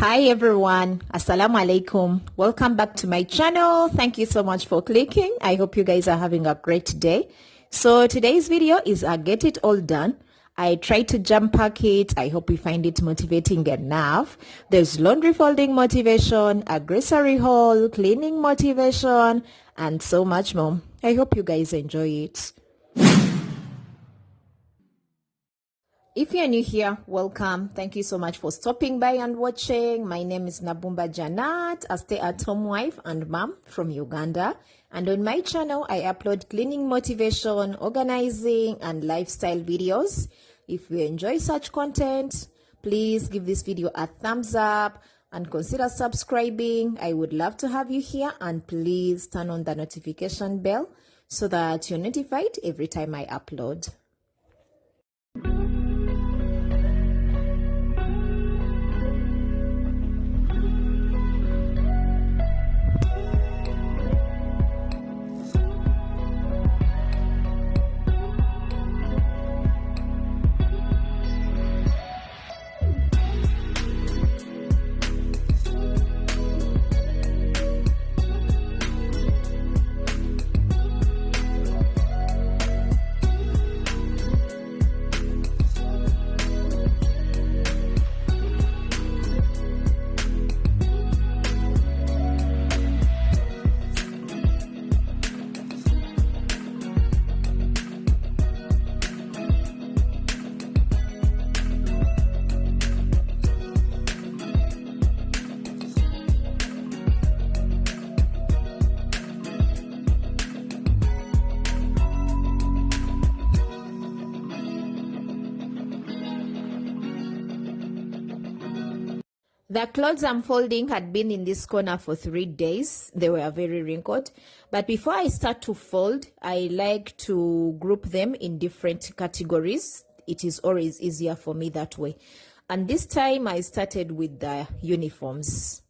Hi everyone, assalamu alaikum. Welcome back to my channel. Thank you so much for clicking. I hope you guys are having a great day. So today's video is a get it all done. I tried to jump pack it. I hope you find it motivating enough. There's laundry folding motivation, a grocery haul, cleaning motivation, and so much more. I hope you guys enjoy it. If you're new here, welcome. Thank you so much for stopping by and watching. My name is Nabb Janat, a stay-at-home wife and mom from Uganda. And on my channel, I upload cleaning motivation, organizing, and lifestyle videos. If you enjoy such content, please give this video a thumbs up and consider subscribing. I would love to have you here, and please turn on the notification bell so that you're notified every time I upload. The clothes I'm folding had been in this corner for 3 days. They were very wrinkled. But before I start to fold, I like to group them in different categories. It is always easier for me that way. And this time I started with the uniforms.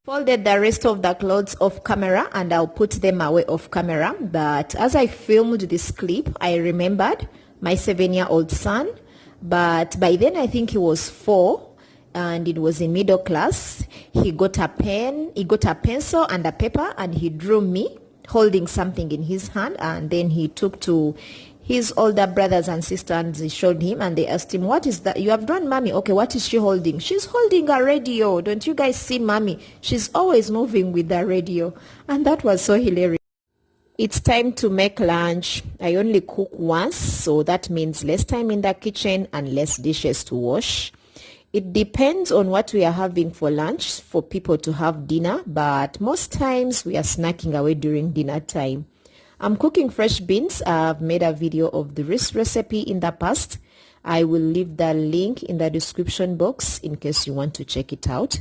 Folded the rest of the clothes off camera, and I'll put them away off camera. But as I filmed this clip, I remembered my 7-year-old son. But by then I think he was 4 and it was in middle class. He got a pen, he got a pencil and a paper, and he drew me holding something in his hand, and then he took to his older brothers and sisters and they showed him, and they asked him, "What is that? You have drawn mommy. Okay, what is she holding?" "She's holding a radio. Don't you guys see mommy? She's always moving with the radio." And that was so hilarious. It's time to make lunch. I only cook once, so that means less time in the kitchen and less dishes to wash. It depends on what we are having for lunch for people to have dinner, but most times we are snacking away during dinner time. I'm cooking fresh beans. I've made a video of this recipe in the past. I will leave the link in the description box in case you want to check it out.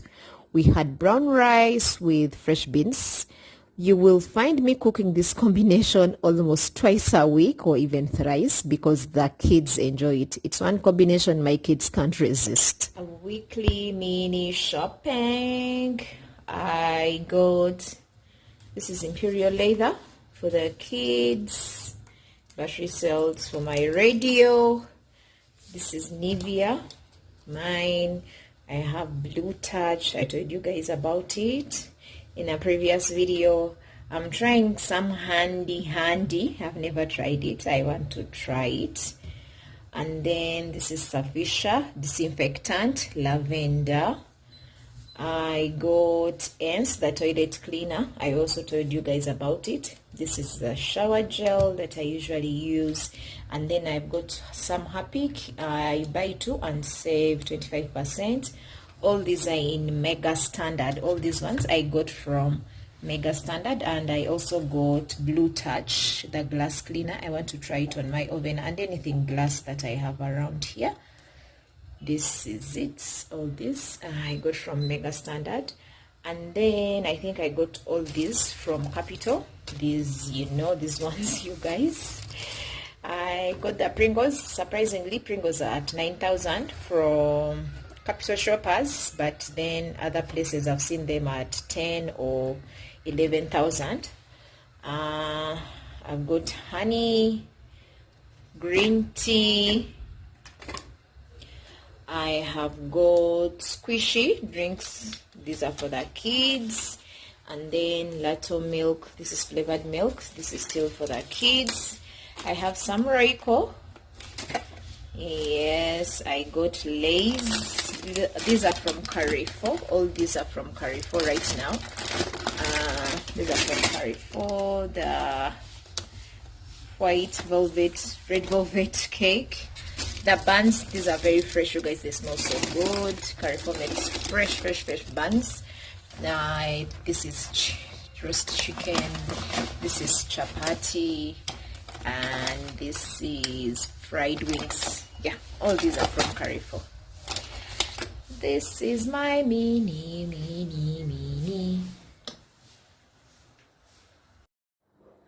We had brown rice with fresh beans. You will find me cooking this combination almost twice a week or even thrice because the kids enjoy it. It's one combination my kids can't resist. A weekly mini shopping. I got, this is Imperial leather for the kids, battery cells for my radio. This is Nivea, mine. I have Blue Touch. I told you guys about it in a previous video. I'm trying some handy. I've never tried it. I want to try it. And then this is Sufficient disinfectant, lavender. I got Ants, the toilet cleaner. I also told you guys about it. This is the shower gel that I usually use. And then I've got some Harpic. I buy 2 and save 25%. All these are in Mega Standard. All these ones I got from Mega Standard. And I also got Blue Touch, the glass cleaner. I want to try it on my oven and anything glass that I have around here. This is it. All this I got from Mega Standard. And then I think I got all these from Capital. These, you know, these ones, you guys. I got the Pringles. Surprisingly, Pringles are at 9,000 from Capital Shoppers, but then other places I've seen them at 10 or 11,000. I've got honey, green tea. I have got squishy drinks. These are for the kids. And then Lato milk. This is flavored milk. This is still for the kids. I have some Royco. Yes, I got Lay's. These are from Carrefour. All these are from Carrefour right now. These are from Carrefour. The white velvet, red velvet cake. The buns, these are very fresh, you guys. They smell so good. Carrefour makes fresh buns. This is roast chicken. This is chapati. And this is fried wings. Yeah, all these are from Carrefour. This is my mini.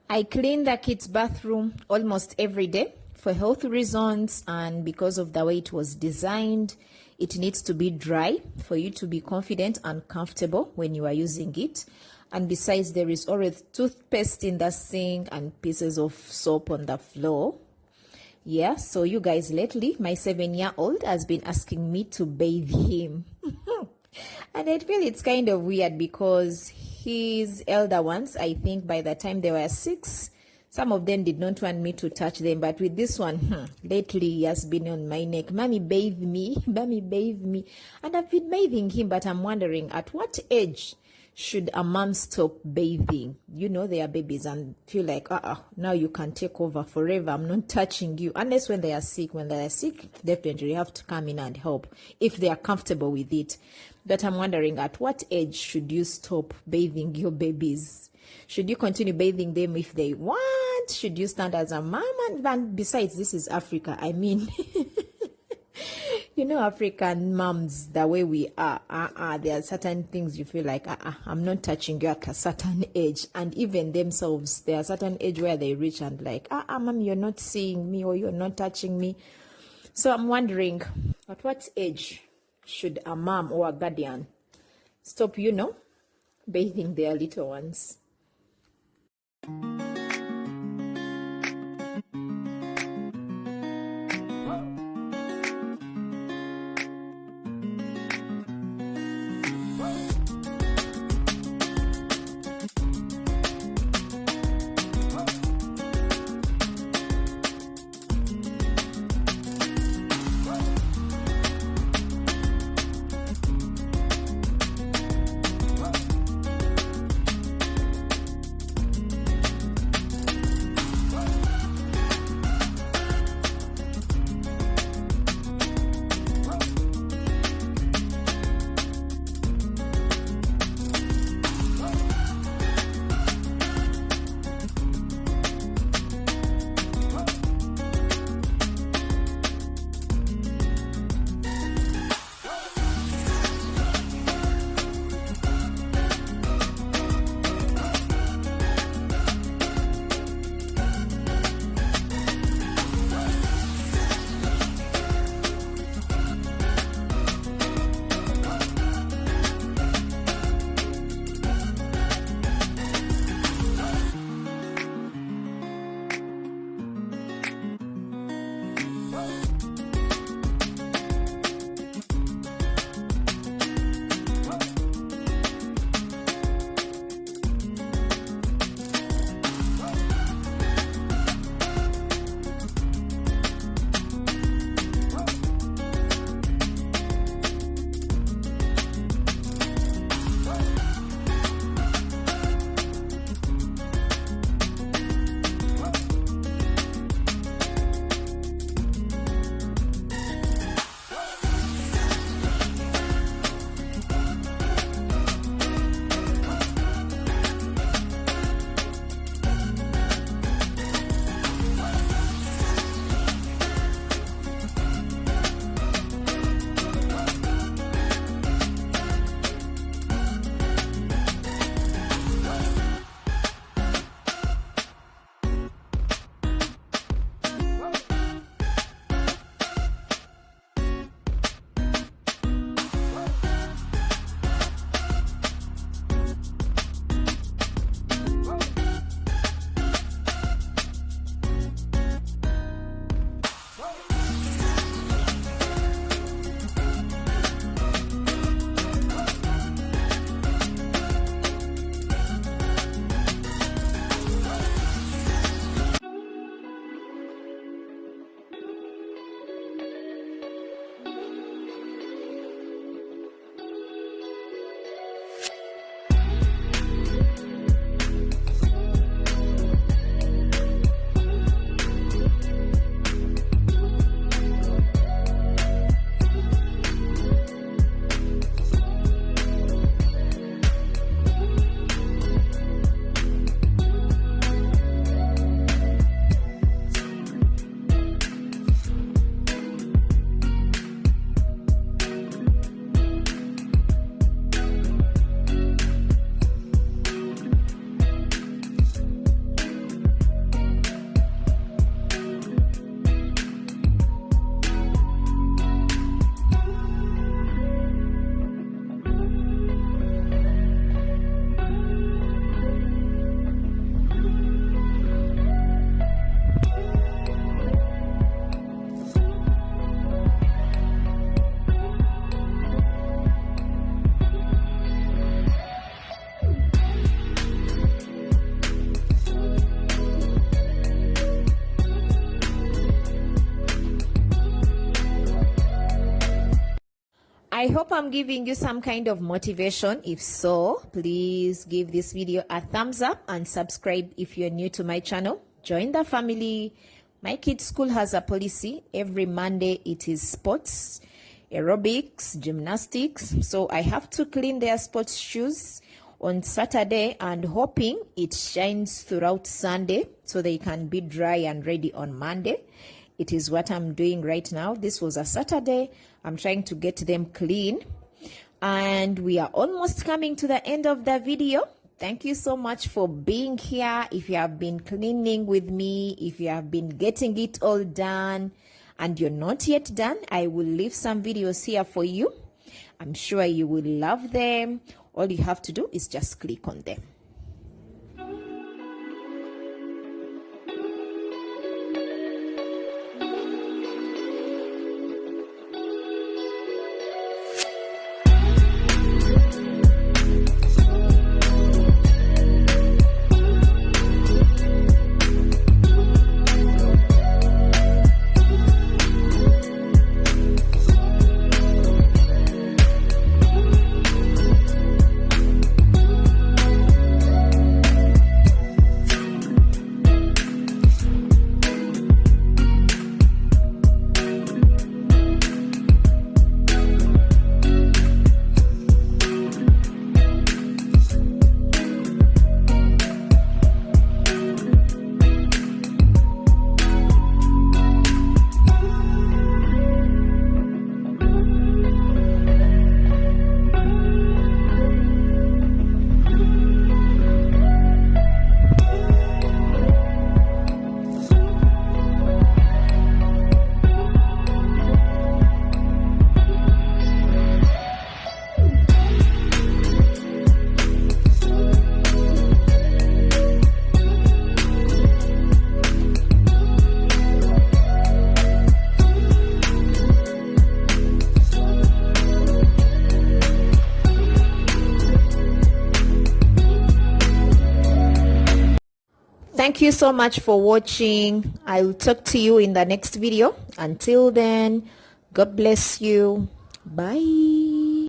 I clean the kids' bathroom almost every day for health reasons, and because of the way it was designed, it needs to be dry for you to be confident and comfortable when you are using it. And besides, there is always toothpaste in the sink and pieces of soap on the floor. Yeah, so you guys, lately my 7-year-old has been asking me to bathe him. And I feel it's kind of weird because his elder ones, I think by the time they were 6, some of them did not want me to touch them. But with this one, lately he has been on my neck. Mommy, bathe me. Mommy, bathe me. And I've been bathing him, but I'm wondering at what age should a mom stop bathing? You know, they are babies and feel like, now you can take over forever. I'm not touching you. Unless when they are sick. When they are sick, definitely you have to come in and help if they are comfortable with it. But I'm wondering at what age should you stop bathing your babies? Should you continue bathing them if they want? Should you stand as a mom? And besides, this is Africa. I mean, you know, African moms, the way we are, there are certain things you feel like, I'm not touching you at a certain age. And even themselves, there are certain age where they reach and like, mom, you're not seeing me or you're not touching me. So I'm wondering, at what age should a mom or a guardian stop, you know, bathing their little ones? I hope I'm giving you some kind of motivation. If so, please give this video a thumbs up and subscribe if you're new to my channel. Join the family. My kids' school has a policy. Every Monday it is sports, aerobics, gymnastics. So I have to clean their sports shoes on Saturday and hoping it shines throughout Sunday so they can be dry and ready on Monday. It is what I'm doing right now. This was a Saturday. I'm trying to get them clean. And we are almost coming to the end of the video. Thank you so much for being here. If you have been cleaning with me, if you have been getting it all done and you're not yet done, I will leave some videos here for you. I'm sure you will love them. All you have to do is just click on them. Thank you so much for watching. I will talk to you in the next video. Until then, God bless you. Bye.